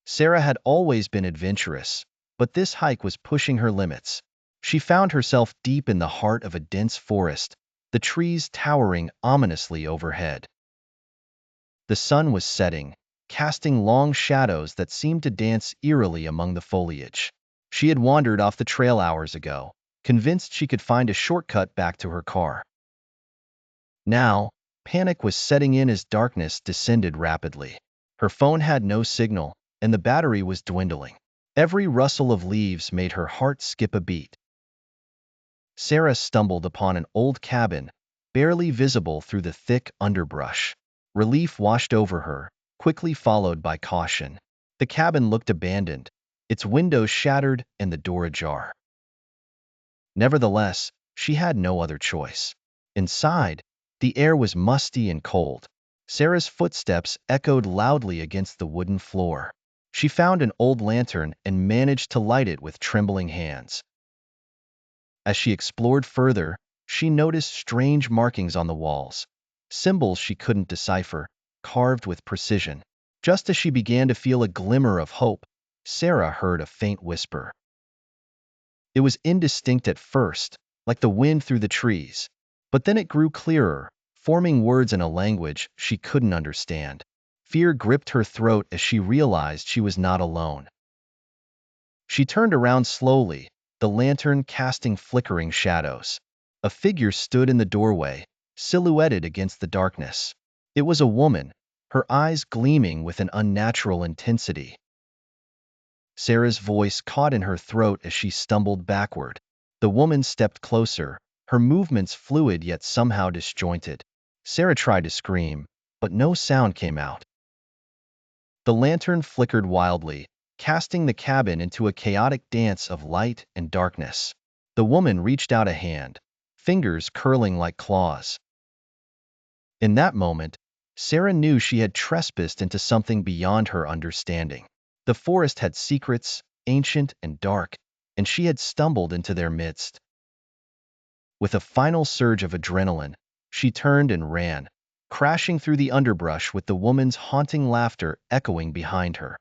Sarah had always been adventurous, but this hike was pushing her limits. She found herself deep in the heart of a dense forest, the trees towering ominously overhead. The sun was setting, casting long shadows that seemed to dance eerily among the foliage. She had wandered off the trail hours ago, convinced she could find a shortcut back to her car. Now, panic was setting in as darkness descended rapidly. Her phone had no signal, and the battery was dwindling. Every rustle of leaves made her heart skip a beat. Sarah stumbled upon an old cabin, barely visible through the thick underbrush. Relief washed over her, quickly followed by caution. The cabin looked abandoned, its windows shattered and the door ajar. Nevertheless, she had no other choice. Inside, the air was musty and cold. Sarah's footsteps echoed loudly against the wooden floor. She found an old lantern and managed to light it with trembling hands. As she explored further, she noticed strange markings on the walls, symbols she couldn't decipher, carved with precision. Just as she began to feel a glimmer of hope, Sarah heard a faint whisper. It was indistinct at first, like the wind through the trees, but then it grew clearer, forming words in a language she couldn't understand. Fear gripped her throat as she realized she was not alone. She turned around slowly, the lantern casting flickering shadows. A figure stood in the doorway, silhouetted against the darkness. It was a woman, her eyes gleaming with an unnatural intensity. Sarah's voice caught in her throat as she stumbled backward. The woman stepped closer, her movements fluid yet somehow disjointed. Sarah tried to scream, but no sound came out. The lantern flickered wildly, casting the cabin into a chaotic dance of light and darkness. The woman reached out a hand, fingers curling like claws. In that moment, Sarah knew she had trespassed into something beyond her understanding. The forest had secrets, ancient and dark, and she had stumbled into their midst. With a final surge of adrenaline, she turned and ran, crashing through the underbrush with the woman's haunting laughter echoing behind her.